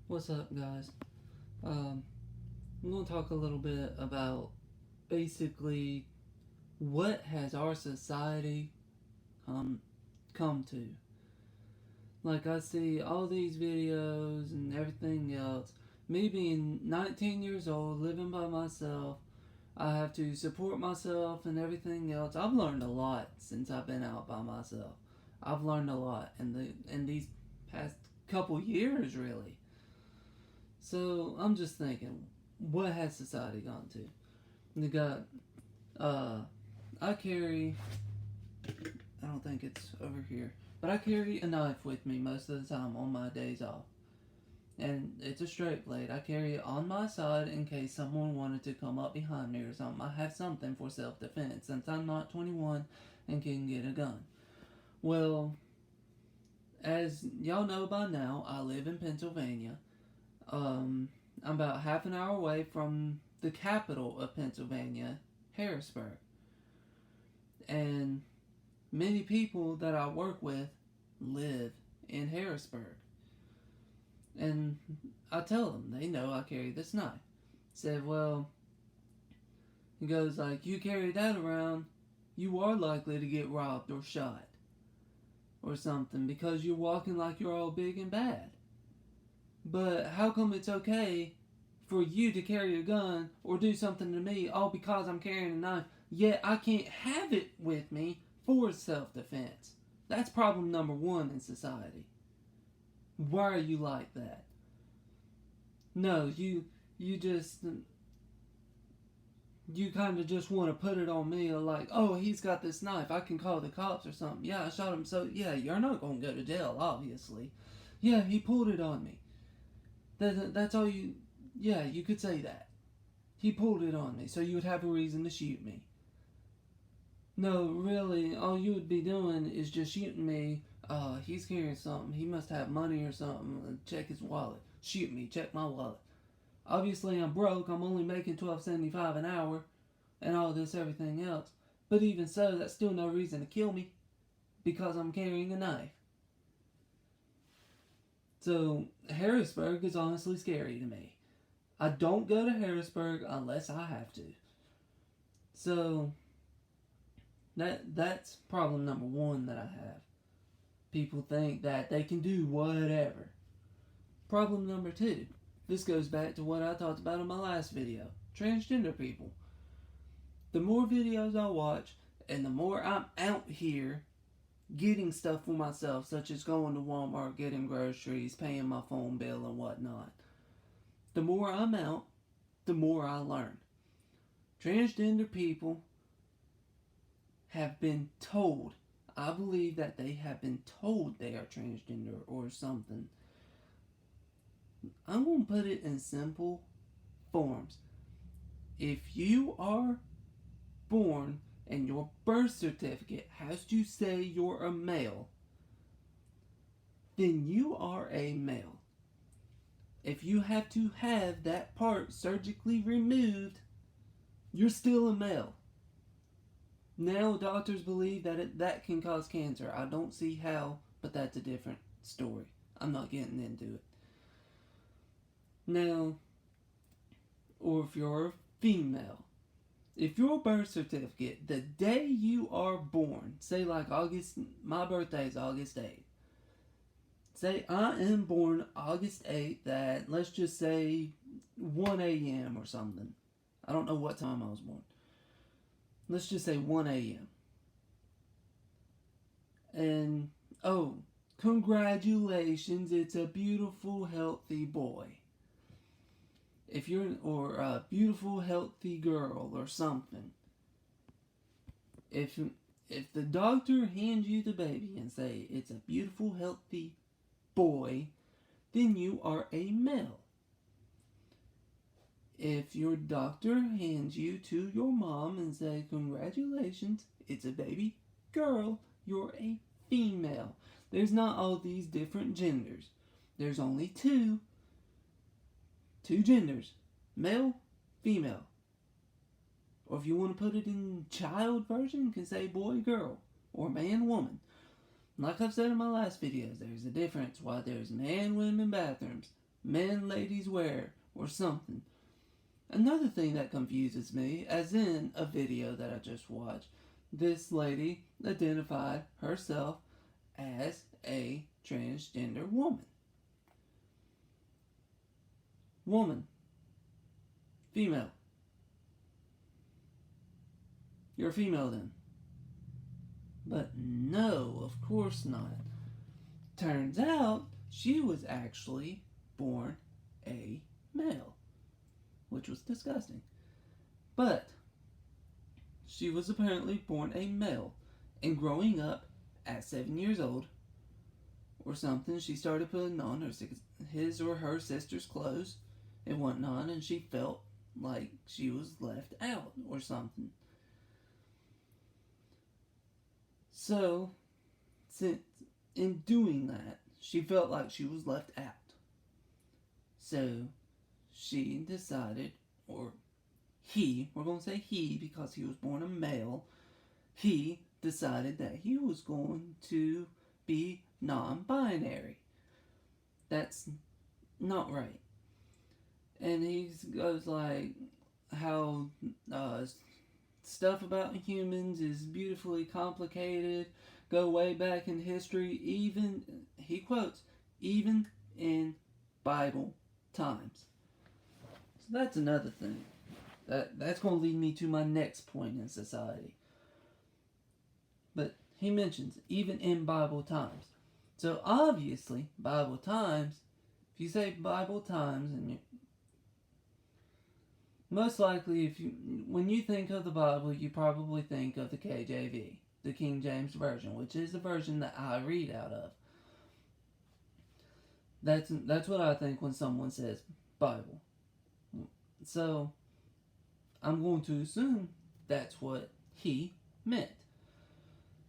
What's up, guys? Um, I'm going to talk a little bit about basically what has our society come come to. Like I see all these videos and everything else. Me being 19 years old, living by myself, I have to support myself and everything else. I've learned a lot since I've been out by myself. I've learned a lot in these past couple years, really. So I'm just thinking, what has society gone to? They got, uh, I carry, I don't think it's over here, but I carry a knife with me most of the time on my days off. And it's a straight blade. I carry it on my side in case someone wanted to come up behind me or something. I have something for self defense since I'm not 21 and can get a gun. Well, as y'all know by now, I live in Pennsylvania. Um, I'm about half an hour away from the capital of Pennsylvania, Harrisburg. And many people that I work with live in Harrisburg. And I tell them, they know I carry this knife. Said, well, he goes like, you carry that around, you are likely to get robbed or shot or something because you're walking like you're all big and bad. But how come it's okay for you to carry a gun or do something to me all because I'm carrying a knife, yet I can't have it with me for self-defense? That's problem number one in society. Why are you like that? No, you just you kind of just want to put it on me like, oh, he's got this knife, I can call the cops or something. Yeah, I shot him, so yeah, you're not going to go to jail, obviously. Yeah, he pulled it on me. That's all you. Yeah, you could say that. He pulled it on me, so you would have a reason to shoot me. No, really, all you would be doing is just shooting me. He's carrying something. He must have money or something. Check his wallet. Shoot me. Check my wallet. Obviously, I'm broke. I'm only making $12.75 an hour, and all this everything else. But even so, that's still no reason to kill me because I'm carrying a knife. So Harrisburg is honestly scary to me. I don't go to Harrisburg unless I have to. So that's problem number one that I have. People think that they can do whatever. Problem number two. This goes back to what I talked about in my last video. Transgender people. The more videos I watch and the more I'm out here getting stuff for myself, such as going to Walmart, getting groceries, paying my phone bill and whatnot, the more I'm out, the more I learn. Transgender people have been told, I believe that they have been told they are transgender or something. I'm going to put it in simple forms. If you are born and your birth certificate has to say you're a male, then you are a male. If you have to have that part surgically removed, you're still a male. Now doctors believe that that can cause cancer. I don't see how, but that's a different story. I'm not getting into it. Now, or if you're a female, if your birth certificate, the day you are born, say like August, my birthday is August 8th. Say I am born August 8th at, let's just say, 1 a.m. or something. I don't know what time I was born. Let's just say 1 a.m. And, oh, congratulations, it's a beautiful, healthy boy. If you're, or a beautiful, healthy girl or something. If the doctor hands you the baby and say it's a beautiful, healthy boy, then you are a male. If your doctor hands you to your mom and say, congratulations, it's a baby girl, you're a female. There's not all these different genders. There's only two genders, male, female. Or if you want to put it in child version, you can say boy, girl, or man, woman. Like I've said in my last videos, there's a difference why there's man, women bathrooms. men ladies wear or something. Another thing that confuses me, as in a video that I just watched, this lady identified herself as a transgender woman. Woman. Female. You're a female then. But no, of course not. Turns out she was actually born a male, which was disgusting. But she was apparently born a male, and growing up at 7 years old or something, she started putting on his or her sister's clothes and whatnot, and she felt like she was left out or something. So, since in doing that, she felt like she was left out. So, she decided, or we're going to say he because he was born a male, he decided that he was going to be non-binary. That's not right. And he goes like how stuff about humans is beautifully complicated, go way back in history, even, he quotes, even in Bible times. So that's another thing. That's going to lead me to my next point in society. But he mentions, even in Bible times. So obviously, Bible times, if you say Bible times, and most likely, when you think of the Bible, you probably think of the KJV, the King James Version, which is the version that I read out of. That's what I think when someone says Bible. So, I'm going to assume that's what he meant.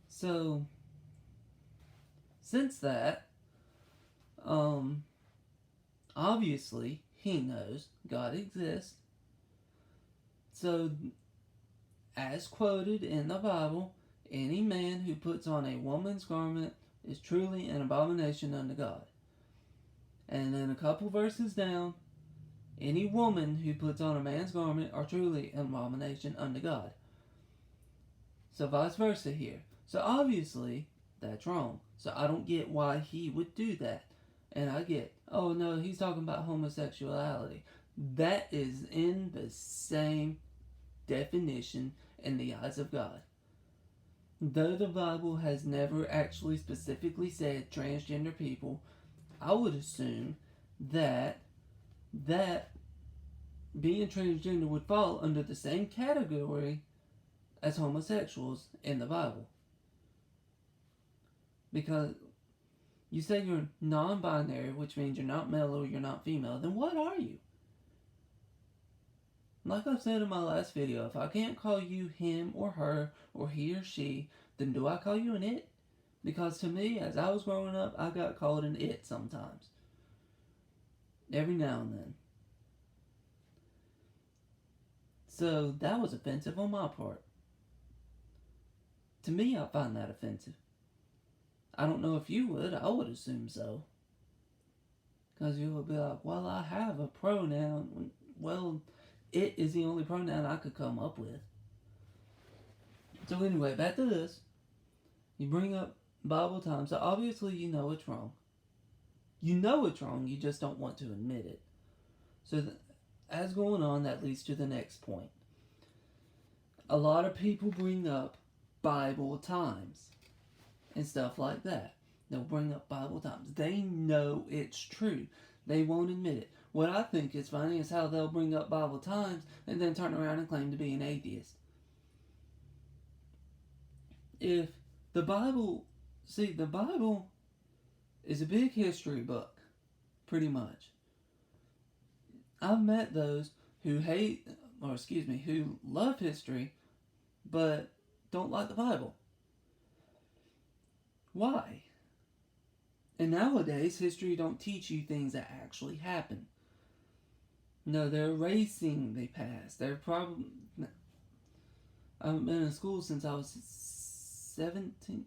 So, since that, obviously, he knows God exists. So, as quoted in the Bible, any man who puts on a woman's garment is truly an abomination unto God. And then a couple verses down, any woman who puts on a man's garment are truly an abomination unto God. So vice versa here. So obviously, that's wrong. So I don't get why he would do that. And I get, oh no, he's talking about homosexuality. That is in the same definition in the eyes of God. Though the Bible has never actually specifically said transgender people, I would assume that being transgender would fall under the same category as homosexuals in the Bible. Because you say you're non-binary, which means you're not male or you're not female, then what are you? Like I said in my last video, if I can't call you him or her or he or she, then do I call you an it? Because to me, as I was growing up, I got called an it sometimes. Every now and then. So that was offensive on my part. To me, I find that offensive. I don't know if you would. I would assume so. Because you would be like, well, I have a pronoun. Well, it is the only pronoun I could come up with. So anyway, back to this. You bring up Bible times. So obviously you know it's wrong. You know it's wrong. You just don't want to admit it. So as going on, that leads to the next point. A lot of people bring up Bible times and stuff like that. They'll bring up Bible times. They know it's true. They won't admit it. What I think is funny is how they'll bring up Bible times and then turn around and claim to be an atheist. If the Bible, the Bible is a big history book, pretty much. I've met those who who love history, but don't like the Bible. Why? And nowadays, history don't teach you things that actually happen. No, they're erasing the past. They're probably... I haven't been in school since I was 17...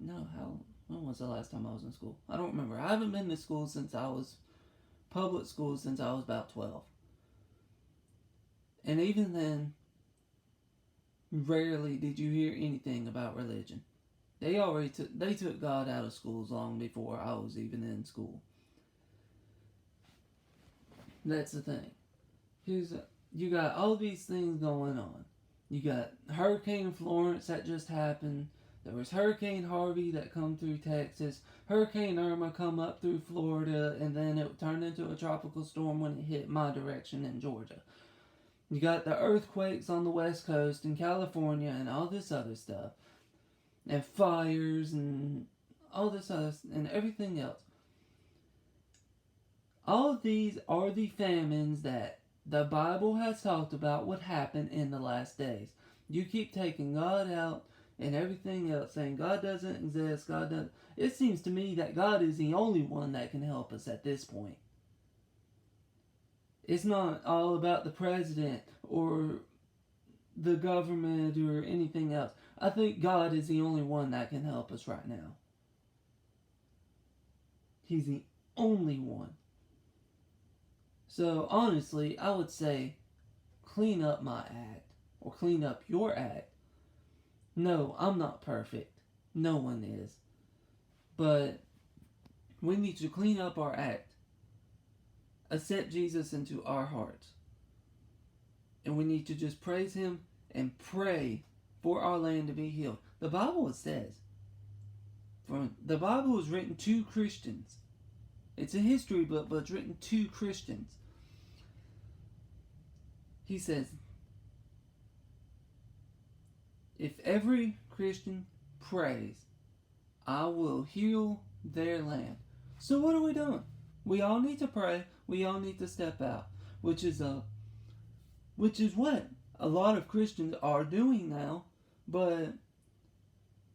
when was the last time I was in school? I don't remember. I haven't been to school since I was public school since I was about 12. And even then, rarely did you hear anything about religion. They took God out of schools long before I was even in school. That's the thing. You got all these things going on. You got Hurricane Florence that just happened. There was Hurricane Harvey that come through Texas. Hurricane Irma come up through Florida, and then it turned into a tropical storm when it hit my direction in Georgia. You got the earthquakes on the West Coast in California and all this other stuff. And fires and all this other and everything else. All of these are the famines that the Bible has talked about would happen in the last days. You keep taking God out and everything else, saying God doesn't exist, God doesn't. It seems to me that God is the only one that can help us at this point. It's not all about the president or the government or anything else. I think God is the only one that can help us right now. He's the only one. So honestly, I would say clean up my act or clean up your act. No, I'm not perfect. No one is. But we need to clean up our act. Accept Jesus into our hearts. And we need to just praise Him and pray for our land to be healed. The Bible says, the Bible is written to Christians. It's a history book, but it's written to Christians. He says, if every Christian prays, I will heal their land. So what are we doing? We all need to pray. We all need to step out, which is what a lot of Christians are doing now. But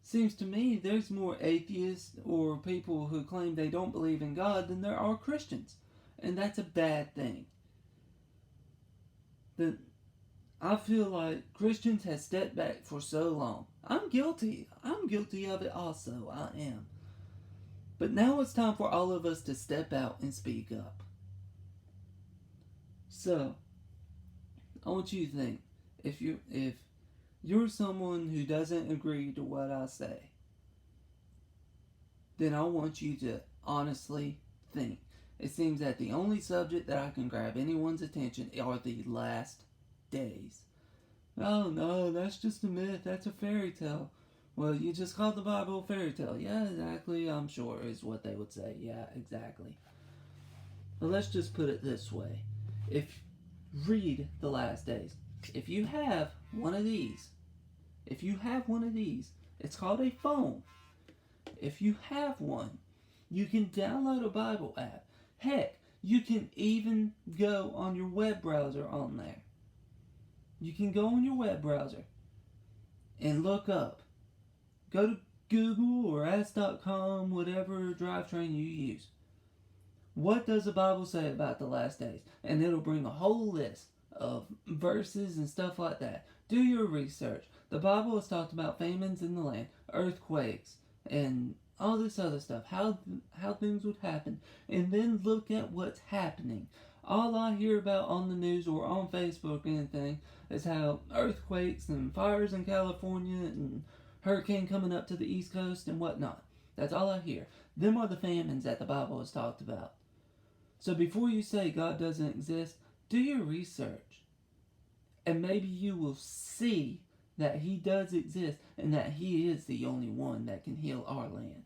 seems to me there's more atheists or people who claim they don't believe in God than there are Christians, and that's a bad thing. I feel like Christians have stepped back for so long. I'm guilty. I'm guilty of it also. I am. But now it's time for all of us to step out and speak up. So, I want you to think, if you're someone who doesn't agree to what I say, then I want you to honestly think. It seems that the only subject that I can grab anyone's attention are the last days. Oh no, that's just a myth, that's a fairy tale. Well, you just called the Bible a fairy tale. Yeah, exactly, I'm sure is what they would say. Yeah, exactly. But let's just put it this way. Read the last days. If you have one of these, it's called a phone. If you have one, you can download a Bible app. Heck, you can even go on your web browser on there. You can go on your web browser and look up. Go to Google or Ask.com, whatever drivetrain you use. What does the Bible say about the last days? And it'll bring a whole list of verses and stuff like that. Do your research. The Bible has talked about famines in the land, earthquakes, and all this other stuff. How things would happen. And then look at what's happening. All I hear about on the news or on Facebook or anything is how earthquakes and fires in California and hurricane coming up to the East Coast and whatnot. That's all I hear. Them are the famines that the Bible has talked about. So before you say God doesn't exist, do your research. And maybe you will see that He does exist and that He is the only one that can heal our land.